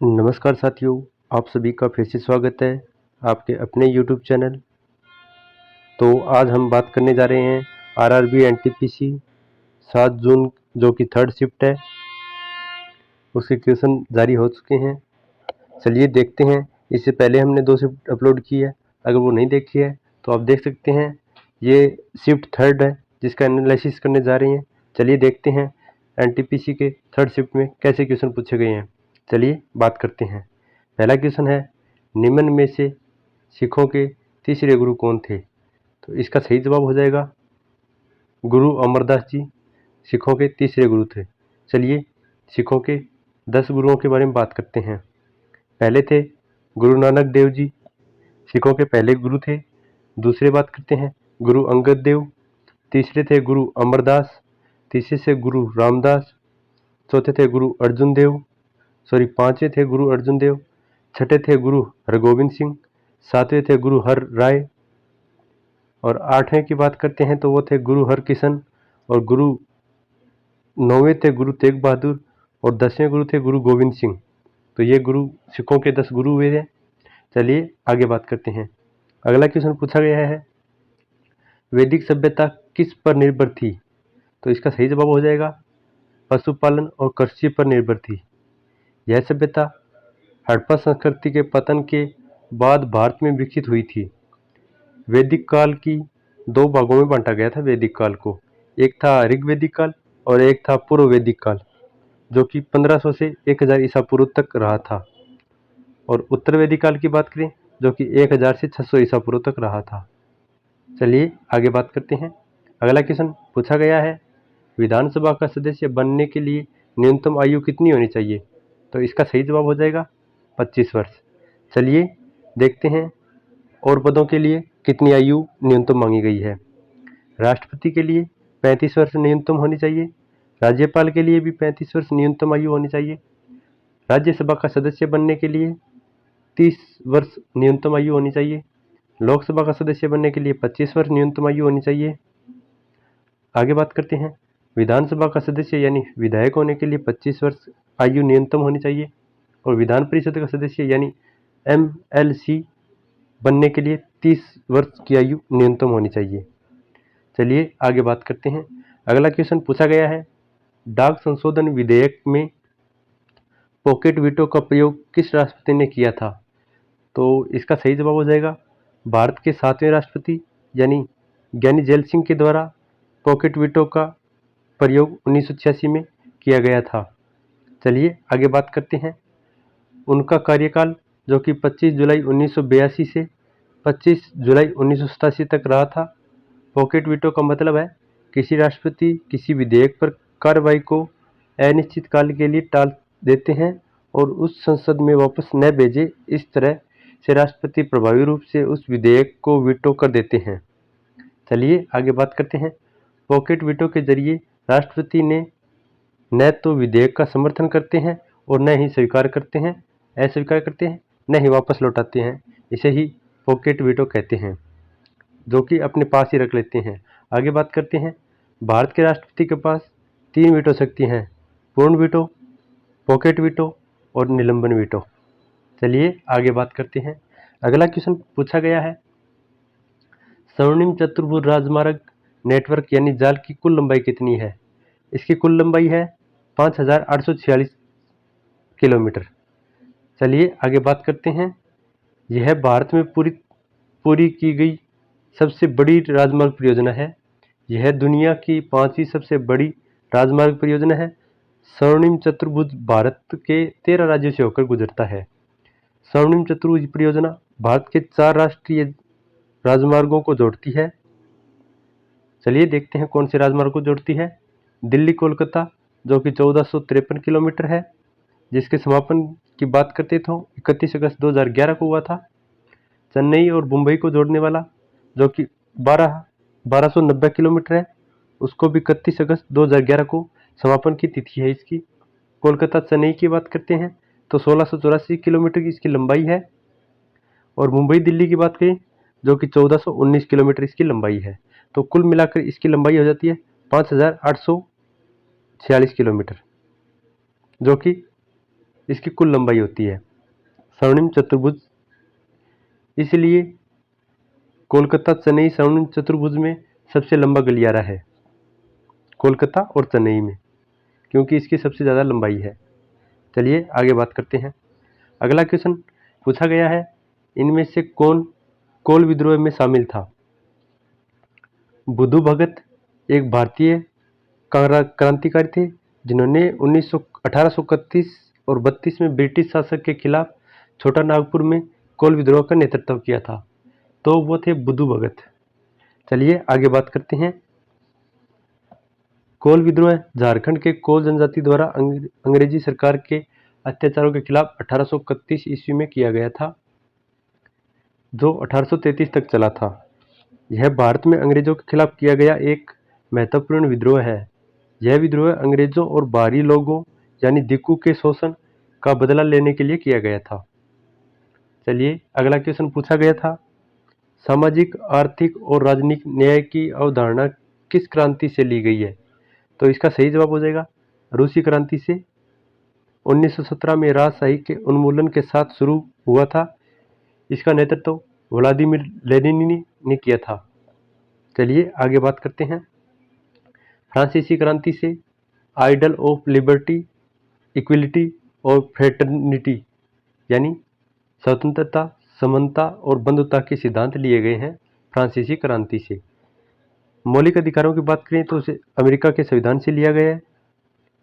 नमस्कार साथियों, आप सभी का फिर से स्वागत है आपके अपने यूट्यूब चैनल। तो आज हम बात करने जा रहे हैं आरआरबी एनटीपीसी 7 जून जो कि थर्ड शिफ्ट है, उसके क्वेश्चन जारी हो चुके हैं। चलिए देखते हैं। इससे पहले हमने 2 शिफ्ट अपलोड की है, अगर वो नहीं देखी है तो आप देख सकते हैं। ये शिफ्ट थर्ड है जिसका एनालिसिस करने जा रहे हैं। चलिए देखते हैं एनटीपीसी के थर्ड शिफ्ट में कैसे क्वेश्चन पूछे गए हैं। चलिए बात करते हैं। पहला क्वेश्चन है, निम्न में से सिखों के तीसरे गुरु कौन थे? तो इसका सही जवाब हो जाएगा गुरु अमरदास जी सिखों के तीसरे गुरु थे। चलिए सिखों के 10 गुरुओं के बारे में बात करते हैं। पहले थे गुरु नानक देव जी, सिखों के पहले गुरु थे। दूसरे बात करते हैं गुरु अंगद देव। तीसरे थे गुरु अमरदास। तीसरे से गुरु रामदास। चौथे थे गुरु अर्जुन देव, पांचवें थे गुरु अर्जुन देव। छठे थे गुरु हरगोविंद सिंह। सातवें थे गुरु हर राय। और आठवें की बात करते हैं तो वो थे गुरु हरकिशन। और गुरु नौवें थे गुरु तेग बहादुर। और 10वें गुरु थे गुरु गोविंद सिंह। तो ये गुरु सिखों के 10 गुरु हुए हैं। चलिए आगे बात करते हैं। अगला क्वेश्चन पूछा गया है, वैदिक सभ्यता किस पर निर्भर थी? तो इसका सही जवाब हो जाएगा पशुपालन और कृषि पर निर्भर थी। यह सभ्यता हड़प्पा संस्कृति के पतन के बाद भारत में विकसित हुई थी। वैदिक काल की 2 भागों में बांटा गया था वैदिक काल को। एक था ऋग्वैदिक काल और एक था पूर्व वैदिक काल, जो कि 1500 से 1000 ईसा पूर्व तक रहा था। और उत्तर वैदिक काल की बात करें जो कि 1000 से 600 ईसा पूर्व तक रहा था। चलिए आगे बात करते हैं। अगला क्वेश्चन पूछा गया है, विधानसभा का सदस्य बनने के लिए न्यूनतम आयु कितनी होनी चाहिए? तो इसका सही जवाब हो जाएगा 25 वर्ष। चलिए देखते हैं और पदों के लिए कितनी आयु न्यूनतम मांगी गई है। राष्ट्रपति के लिए 35 वर्ष न्यूनतम होनी चाहिए। राज्यपाल के लिए भी 35 वर्ष न्यूनतम आयु होनी चाहिए। राज्यसभा का सदस्य बनने के लिए 30 वर्ष न्यूनतम आयु होनी चाहिए। लोकसभा का सदस्य बनने के लिए 25 वर्ष न्यूनतम आयु होनी चाहिए। आगे बात करते हैं, विधानसभा का सदस्य यानी विधायक होने के लिए 25 वर्ष आयु न्यूनतम होनी चाहिए। और विधान परिषद का सदस्य यानी एमएलसी बनने के लिए 30 वर्ष की आयु न्यूनतम होनी चाहिए। चलिए आगे बात करते हैं। अगला क्वेश्चन पूछा गया है, डाक संशोधन विधेयक में पॉकेट वीटो का प्रयोग किस राष्ट्रपति ने किया था? तो इसका सही जवाब हो जाएगा भारत के 7वें राष्ट्रपति यानी ज्ञानी जैल सिंह के द्वारा पॉकेट वीटो का प्रयोग 1986 में किया गया था। चलिए आगे बात करते हैं। उनका कार्यकाल जो कि 25 जुलाई 1982 से 25 जुलाई 1987 तक रहा था। पॉकेट वीटो का मतलब है किसी राष्ट्रपति किसी विधेयक पर कार्रवाई को अनिश्चित काल के लिए टाल देते हैं और उस संसद में वापस न भेजे। इस तरह से राष्ट्रपति प्रभावी रूप से उस विधेयक को वीटो कर देते हैं। चलिए आगे बात करते हैं। पॉकेट वीटो के जरिए राष्ट्रपति ने न तो विधेयक का समर्थन करते हैं और न ही स्वीकार करते हैं, अस्वीकार करते हैं, न ही वापस लौटाते हैं। इसे ही पॉकेट वीटो कहते हैं, जो कि अपने पास ही रख लेते हैं। आगे बात करते हैं। भारत के राष्ट्रपति के पास 3 वीटो शक्ति हैं, पूर्ण वीटो, पॉकेट वीटो और निलंबन वीटो। चलिए आगे बात करते हैं। अगला क्वेश्चन पूछा गया है, स्वर्णिम चतुर्भुज राजमार्ग नेटवर्क यानी जाल की कुल लंबाई कितनी है? इसकी कुल लंबाई है 5846 किलोमीटर। चलिए आगे बात करते हैं। यह भारत में पूरी की गई सबसे बड़ी राजमार्ग परियोजना है। यह दुनिया की 5वीं सबसे बड़ी राजमार्ग परियोजना है। स्वर्णिम चतुर्भुज भारत के 13 राज्यों से होकर गुजरता है। स्वर्णिम चतुर्भुज परियोजना भारत के 4 राष्ट्रीय राजमार्गों को जोड़ती है। चलिए देखते हैं कौन से राजमार्ग को जोड़ती है। दिल्ली कोलकाता जो कि 1453 किलोमीटर है, जिसके समापन की बात करते तो 31 अगस्त 2011 को हुआ था। चेन्नई और मुंबई को जोड़ने वाला जो कि 1290 किलोमीटर है, उसको भी 31 अगस्त 2011 को समापन की तिथि है इसकी। कोलकाता चेन्नई की बात करते हैं तो 1684 किलोमीटर की इसकी लंबाई है। और मुंबई दिल्ली की बात करें जो कि 1419 किलोमीटर इसकी लंबाई है। तो कुल मिलाकर इसकी लंबाई हो जाती है 5846 किलोमीटर, जो कि इसकी कुल लंबाई होती है। स्वर्णिम चतुर्भुज, इसलिए कोलकाता चेन्नई स्वर्णिम चतुर्भुज में सबसे लंबा गलियारा है, कोलकाता और चेन्नई में, क्योंकि इसकी सबसे ज़्यादा लंबाई है। चलिए आगे बात करते हैं। अगला क्वेश्चन पूछा गया है, इनमें से कौन कोल विद्रोह में शामिल था? बुद्धू भगत एक भारतीय क्रांतिकारी थे जिन्होंने 1831 और 32 में ब्रिटिश शासक के खिलाफ छोटा नागपुर में कोल विद्रोह का नेतृत्व किया था, तो वो थे बुद्धू भगत। चलिए आगे बात करते हैं। कोल विद्रोह झारखंड के कोल जनजाति द्वारा अंग्रेजी सरकार के अत्याचारों के खिलाफ 1831 ईस्वी में किया गया था, जो 1833 तक चला था। यह भारत में अंग्रेजों के खिलाफ किया गया एक महत्वपूर्ण विद्रोह है। यह विद्रोह अंग्रेजों और बाहरी लोगों यानी दिक्कू के शोषण का बदला लेने के लिए किया गया था। चलिए अगला क्वेश्चन पूछा गया था, सामाजिक, आर्थिक और राजनीतिक न्याय की अवधारणा किस क्रांति से ली गई है? तो इसका सही जवाब हो जाएगा रूसी क्रांति से। 1917 में राजशाही के उन्मूलन के साथ शुरू हुआ था। इसका नेतृत्व व्लादिमीर लेनिन ने किया था। चलिए आगे बात करते हैं। फ्रांसीसी क्रांति से आइडल ऑफ लिबर्टी, इक्वलिटी और फ्रेटर्निटी यानी स्वतंत्रता, समानता और बंधुता के सिद्धांत लिए गए हैं फ्रांसीसी क्रांति से। मौलिक अधिकारों की बात करें तो उसे अमेरिका के संविधान से लिया गया है।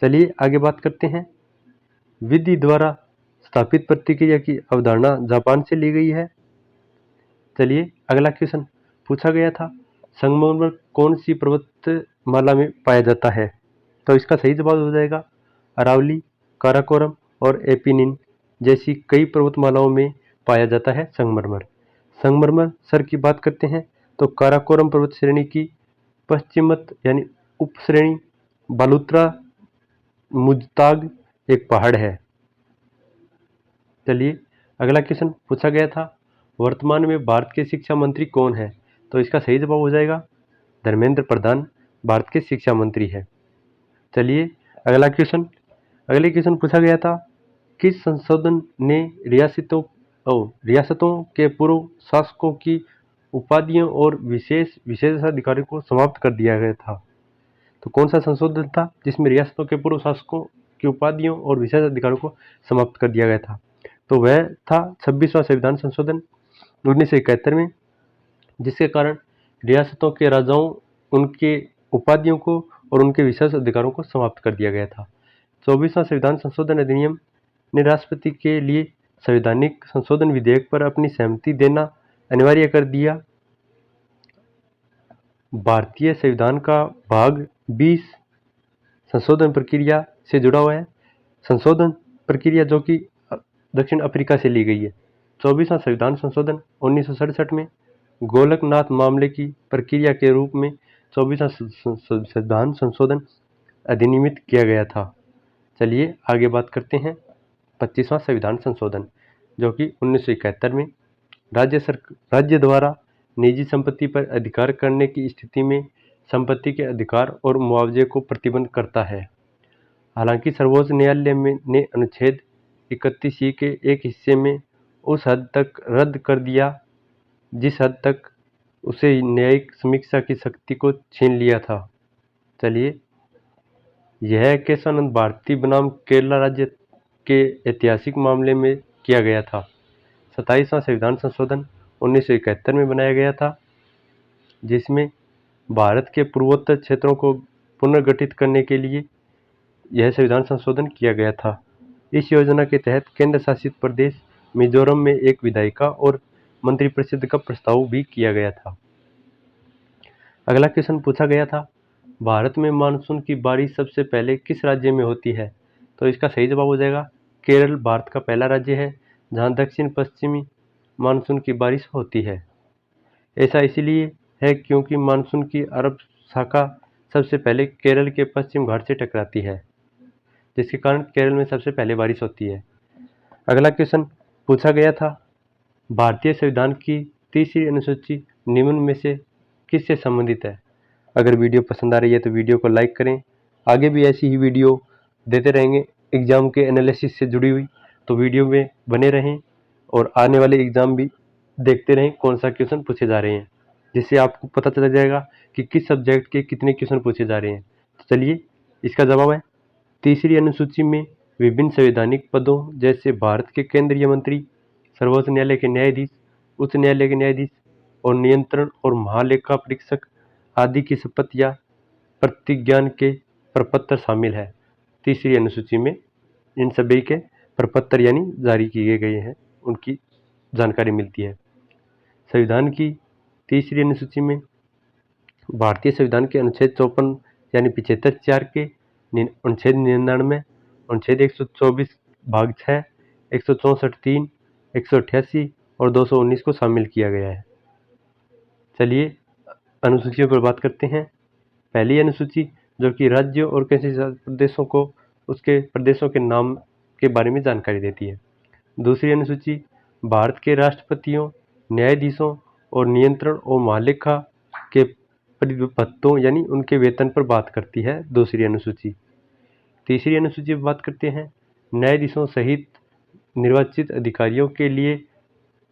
चलिए आगे बात करते हैं। विधि द्वारा स्थापित प्रतिक्रिया की अवधारणा जापान से ली गई है। चलिए अगला क्वेश्चन पूछा गया था, संगमरमर कौन सी पर्वतमाला में पाया जाता है? तो इसका सही जवाब हो जाएगा अरावली, काराकोरम और एपिनिन जैसी कई पर्वतमालाओं में पाया जाता है संगमरमर। संगमरमर सर की बात करते हैं तो काराकोरम पर्वत श्रेणी की पश्चिमत यानी उपश्रेणी बालुत्रा मुजताग एक पहाड़ है। चलिए अगला क्वेश्चन पूछा गया था, वर्तमान में भारत के शिक्षा मंत्री कौन है? तो इसका सही जवाब हो जाएगा धर्मेंद्र प्रधान भारत के शिक्षा मंत्री है। चलिए अगले क्वेश्चन पूछा गया था, किस संशोधन ने रियासतों के पूर्व शासकों की उपाधियों और विशेषाधिकारों को समाप्त कर दिया गया था? तो कौन सा संशोधन था जिसमें रियासतों के पूर्व शासकों की उपाधियों और विशेषाधिकारों को समाप्त कर दिया गया था? तो वह था 26वां संविधान संशोधन 1971 में, जिसके कारण रियासतों के राजाओं, उनके उपाधियों को और उनके विशेष अधिकारों को समाप्त कर दिया गया था। 24वां संविधान संशोधन अधिनियम ने राष्ट्रपति के लिए संवैधानिक संशोधन विधेयक पर अपनी सहमति देना अनिवार्य कर दिया। भारतीय संविधान का भाग 20 संशोधन प्रक्रिया से जुड़ा हुआ है। संशोधन प्रक्रिया जो कि दक्षिण अफ्रीका से ली गई है। 24वां संविधान संशोधन 1967 में गोलकनाथ मामले की प्रक्रिया के रूप में 24वां संविधान संशोधन अधिनियमित किया गया था। चलिए आगे बात करते हैं 25वां संविधान संशोधन, जो कि 1971 में राज्य द्वारा निजी संपत्ति पर अधिकार करने की स्थिति में संपत्ति के अधिकार और मुआवजे को प्रतिबंध करता है। हालांकि सर्वोच्च न्यायालय ने अनुच्छेद 31 के एक हिस्से में उस हद तक रद्द कर दिया जिस हद तक उसे न्यायिक समीक्षा की शक्ति को छीन लिया था। चलिए यह केशवानंद भारती बनाम केरला राज्य के ऐतिहासिक मामले में किया गया था। 27वां संविधान संशोधन 1971 में बनाया गया था, जिसमें भारत के पूर्वोत्तर क्षेत्रों को पुनर्गठित करने के लिए यह संविधान संशोधन किया गया था। इस योजना के तहत केंद्र शासित प्रदेश मिजोरम में एक विधायिका और मंत्रिपरिषद का प्रस्ताव भी किया गया था। अगला क्वेश्चन पूछा गया था, भारत में मानसून की बारिश सबसे पहले किस राज्य में होती है? तो इसका सही जवाब हो जाएगा केरल भारत का पहला राज्य है जहां दक्षिण पश्चिमी मानसून की बारिश होती है। ऐसा इसलिए है क्योंकि मानसून की अरब शाखा सबसे पहले केरल के पश्चिम घाट से टकराती है, जिसके कारण केरल में सबसे पहले बारिश होती है। अगला क्वेश्चन पूछा गया था, भारतीय संविधान की तीसरी अनुसूची निम्न में से किससे संबंधित है? अगर वीडियो पसंद आ रही है तो वीडियो को लाइक करें। आगे भी ऐसी ही वीडियो देते रहेंगे एग्ज़ाम के एनालिसिस से जुड़ी हुई, तो वीडियो में बने रहें और आने वाले एग्ज़ाम भी देखते रहें कौन सा क्वेश्चन पूछे जा रहे हैं, जिससे आपको पता चल जाएगा कि किस सब्जेक्ट के कितने क्वेश्चन पूछे जा रहे हैं। तो चलिए इसका जवाब है, तीसरी अनुसूची में विभिन्न संवैधानिक पदों जैसे भारत के केंद्रीय मंत्री, सर्वोच्च न्यायालय के न्यायाधीश, उच्च न्यायालय के न्यायाधीश और नियंत्रण और महालेखा परीक्षक आदि की शपथ या प्रतिज्ञान के प्रपत्र शामिल है। तीसरी अनुसूची में इन सभी के प्रपत्र यानी जारी किए गए हैं, उनकी जानकारी मिलती है। संविधान की तीसरी अनुसूची में भारतीय संविधान के अनुच्छेद 54 यानी 75(4) के अनुच्छेद 99, अनुच्छेद 124 भाग 6, 164(3), 188 और 219 को शामिल किया गया है। चलिए अनुसूचियों पर बात करते हैं। पहली अनुसूची जो कि राज्यों और केंद्रशासित प्रदेशों को उसके प्रदेशों के नाम के बारे में जानकारी देती है। दूसरी अनुसूची भारत के राष्ट्रपतियों, न्यायाधीशों और नियंत्रण और महालेखा के भत्तों यानी उनके वेतन पर बात करती है, दूसरी अनुसूची। तीसरी अनुसूची पर बात करते हैं न्यायाधीशों सहित निर्वाचित अधिकारियों के लिए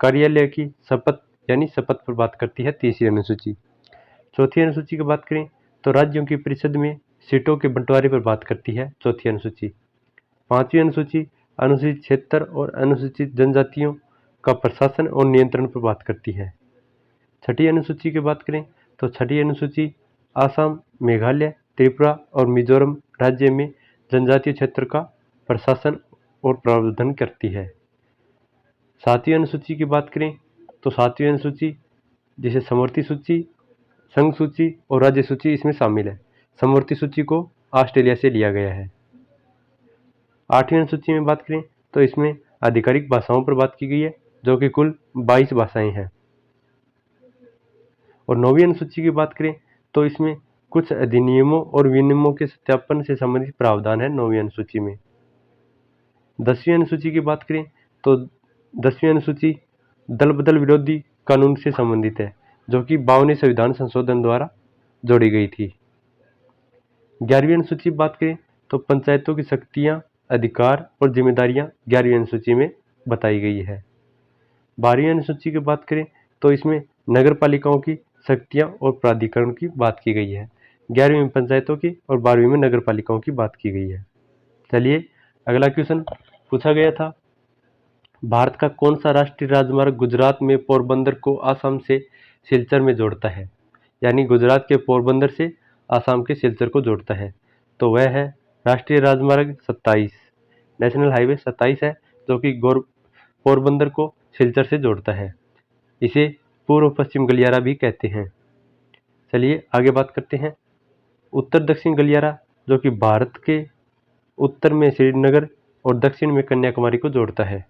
कार्यालय की शपथ यानी शपथ पर बात करती है, तीसरी अनुसूची। चौथी अनुसूची की बात करें तो राज्यों की परिषद में सीटों के बंटवारे पर बात करती है, चौथी अनुसूची। पांचवी अनुसूची अनुसूचित क्षेत्र और अनुसूचित जनजातियों का प्रशासन और नियंत्रण पर बात करती है। छठी अनुसूची की बात करें तो छठी अनुसूची आसाम, मेघालय, त्रिपुरा और मिजोरम राज्य में जनजातीय क्षेत्र का प्रशासन और प्रावधान करती है। सातवीं अनुसूची की बात करें तो सातवीं अनुसूची जिसे समवर्ती सूची, संघ सूची और राज्य सूची इसमें शामिल है। समवर्ती सूची को ऑस्ट्रेलिया से लिया गया है। आठवीं अनुसूची में बात करें तो इसमें आधिकारिक भाषाओं पर बात की गई है, जो कि कुल 22 भाषाएं हैं। और नौवीं अनुसूची की बात करें तो इसमें कुछ अधिनियमों और विनियमों के सत्यापन से संबंधित प्रावधान है नौवीं अनुसूची में। 10वीं अनुसूची की बात करें तो 10वीं अनुसूची दल बदल विरोधी कानून से संबंधित है, जो कि 52वें संविधान संशोधन द्वारा जोड़ी गई थी। 11वीं अनुसूची की बात करें तो पंचायतों की शक्तियां, अधिकार और जिम्मेदारियां 11वीं अनुसूची में बताई गई है। 12वीं अनुसूची की बात करें तो इसमें नगर पालिकाओं की शक्तियां और प्राधिकरण की बात की गई है। 11वीं में पंचायतों की और 12वीं में नगर पालिकाओं की बात की गई है। चलिए अगला क्वेश्चन पूछा गया था, भारत का कौन सा राष्ट्रीय राजमार्ग गुजरात में पोरबंदर को आसाम से सिलचर में जोड़ता है, यानी गुजरात के पोरबंदर से आसाम के सिलचर को जोड़ता है? तो वह है राष्ट्रीय राजमार्ग 27, नेशनल हाईवे 27 है, जो कि पोरबंदर को सिलचर से जोड़ता है। इसे पूर्व पश्चिम गलियारा भी कहते हैं। चलिए आगे बात करते हैं। उत्तर दक्षिण गलियारा जो कि भारत के उत्तर में श्रीनगर और दक्षिण में कन्याकुमारी को जोड़ता है।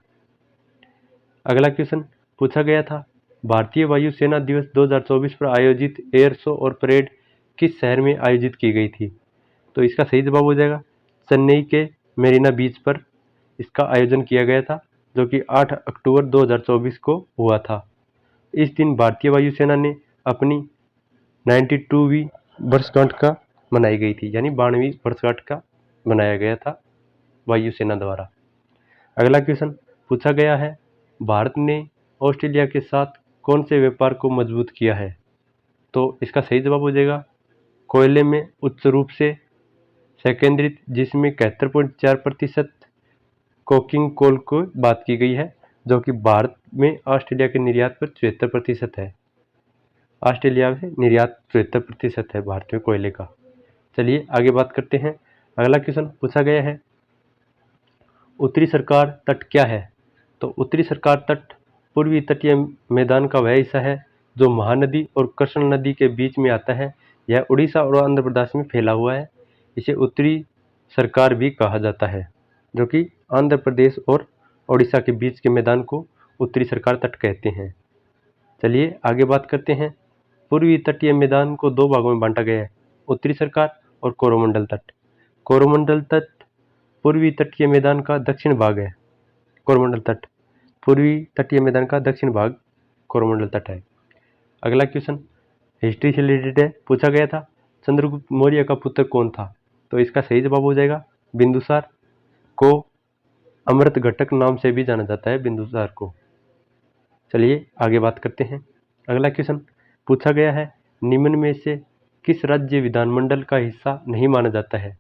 अगला क्वेश्चन पूछा गया था, भारतीय वायु सेना दिवस 2024 पर आयोजित एयर शो और परेड किस शहर में आयोजित की गई थी? तो इसका सही जवाब हो जाएगा चेन्नई के मेरीना बीच पर इसका आयोजन किया गया था, जो कि 8 अक्टूबर 2024 को हुआ था। इस दिन भारतीय वायुसेना ने अपनी 92वीं वर्षगांठ का मनाई गई थी, यानी 92वीं वर्षगांठ का मनाया गया था वायुसेना द्वारा। अगला क्वेश्चन पूछा गया है, भारत ने ऑस्ट्रेलिया के साथ कौन से व्यापार को मजबूत किया है? तो इसका सही जवाब हो जाएगा कोयले में उच्च रूप से सेकेंद्रित, जिसमें 71.4% कोकिंग कोल को बात की गई है, जो कि भारत में ऑस्ट्रेलिया के निर्यात पर 74% है। ऑस्ट्रेलिया से निर्यात 74% है भारत में कोयले का। चलिए आगे बात करते हैं। अगला क्वेश्चन पूछा गया है, उत्तरी सरकार तट क्या है? तो उत्तरी सरकार तट पूर्वी तटीय मैदान का वह हिस्सा है जो महानदी और कृष्ण नदी के बीच में आता है। यह उड़ीसा और आंध्र प्रदेश में फैला हुआ है। इसे उत्तरी सरकार भी कहा जाता है, जो कि आंध्र प्रदेश और उड़ीसा के बीच के मैदान को उत्तरी सरकार तट कहते हैं। चलिए आगे बात करते हैं। पूर्वी तटीय मैदान को दो भागों में बांटा गया है, उत्तरी सरकार और कोरोमंडल तट। कोरोमंडल तट पूर्वी तटीय मैदान का दक्षिण भाग है। कोरोमंडल तट पूर्वी तटीय मैदान का दक्षिण भाग कोरोमंडल तट है। अगला क्वेश्चन हिस्ट्री से रिलेटेड है, पूछा गया था चंद्रगुप्त मौर्य का पुत्र कौन था? तो इसका सही जवाब हो जाएगा बिंदुसार। को अमृत घटक नाम से भी जाना जाता है, बिंदुसार को। चलिए आगे बात करते हैं। अगला क्वेश्चन पूछा गया है, निम्न में से किस राज्य विधानमंडल का हिस्सा नहीं माना जाता है?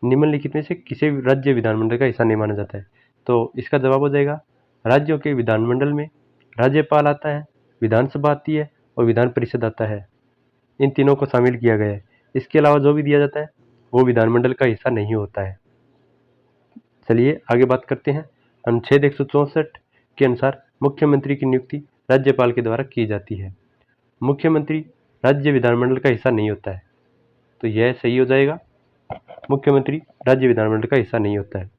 निम्नलिखित में से किसी राज्य विधानमंडल का हिस्सा नहीं माना जाता है? तो इसका जवाब हो जाएगा, राज्यों के विधानमंडल में राज्यपाल आता है, विधानसभा आती है और विधान परिषद आता है। इन तीनों को शामिल किया गया है। इसके अलावा जो भी दिया जाता है वो विधानमंडल का हिस्सा नहीं होता है। चलिए आगे बात करते हैं। अनुच्छेद 164 के अनुसार मुख्यमंत्री की नियुक्ति राज्यपाल के द्वारा की जाती है। मुख्यमंत्री राज्य विधानमंडल का हिस्सा नहीं होता है, तो यह सही हो जाएगा, मुख्यमंत्री राज्य विधानमंडल का हिस्सा नहीं होता है।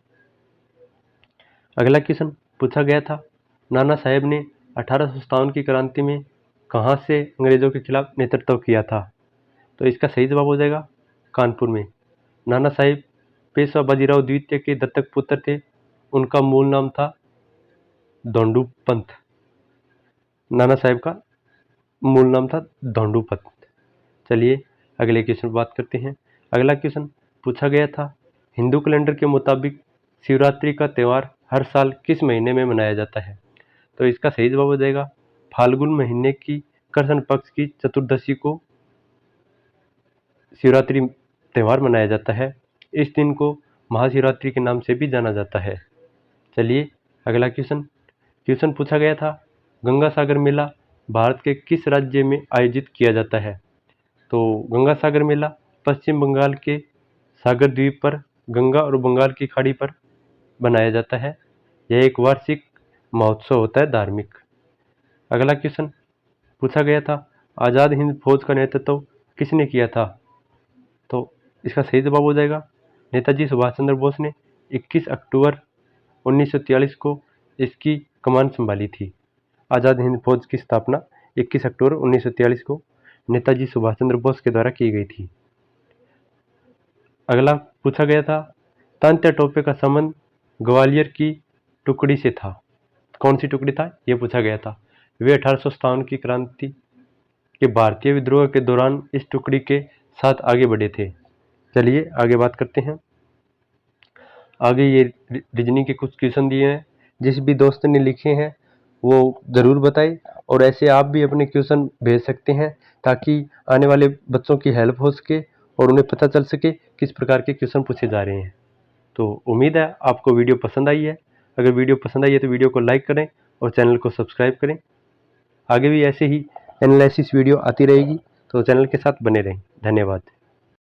अगला क्वेश्चन पूछा गया था, नाना साहेब ने 1857 की क्रांति में कहाँ से अंग्रेजों के खिलाफ नेतृत्व किया था? तो इसका सही जवाब हो जाएगा, कानपुर में। नाना साहेब पेशवा बाजीराव द्वितीय के दत्तक पुत्र थे। उनका मूल नाम था धोंडू पंत। नाना साहेब का मूल नाम था धोंडू पंत। चलिए अगले क्वेश्चन पर बात करते हैं। अगला क्वेश्चन पूछा गया था, हिंदू कैलेंडर के मुताबिक शिवरात्रि का त्यौहार हर साल किस महीने में मनाया जाता है? तो इसका सही जवाब हो जाएगा, फाल्गुन महीने की कृष्ण पक्ष की चतुर्दशी को शिवरात्रि त्यौहार मनाया जाता है। इस दिन को महाशिवरात्रि के नाम से भी जाना जाता है। चलिए अगला क्वेश्चन पूछा गया था, गंगा सागर मेला भारत के किस राज्य में आयोजित किया जाता है? तो गंगा सागर मेला पश्चिम बंगाल के सागर द्वीप पर गंगा और बंगाल की खाड़ी पर बनाया जाता है। यह एक वार्षिक महोत्सव होता है, धार्मिक। अगला क्वेश्चन पूछा गया था, आज़ाद हिंद फौज का नेतृत्व किसने किया था? तो इसका सही जवाब हो जाएगा, नेताजी सुभाष चंद्र बोस ने 21 अक्टूबर 1943 को इसकी कमान संभाली थी। आज़ाद हिंद फौज की स्थापना 21 अक्टूबर 1943 को नेताजी सुभाष चंद्र बोस के द्वारा की गई थी। अगला पूछा गया था, तात्या टोपे का संबंध ग्वालियर की टुकड़ी से था। कौन सी टुकड़ी था यह पूछा गया था। वे 1857 की क्रांति के भारतीय विद्रोह के दौरान इस टुकड़ी के साथ आगे बढ़े थे। चलिए आगे बात करते हैं। आगे ये रीजनिंग के कुछ क्वेश्चन दिए हैं, जिस भी दोस्त ने लिखे हैं वो ज़रूर बताए, और ऐसे आप भी अपने क्वेश्चन भेज सकते हैं ताकि आने वाले बच्चों की हेल्प हो सके और उन्हें पता चल सके किस प्रकार के क्वेश्चन पूछे जा रहे हैं। तो उम्मीद है आपको वीडियो पसंद आई है। अगर वीडियो पसंद आई है तो वीडियो को लाइक करें और चैनल को सब्सक्राइब करें। आगे भी ऐसे ही एनालिसिस वीडियो आती रहेगी, तो चैनल के साथ बने रहें। धन्यवाद।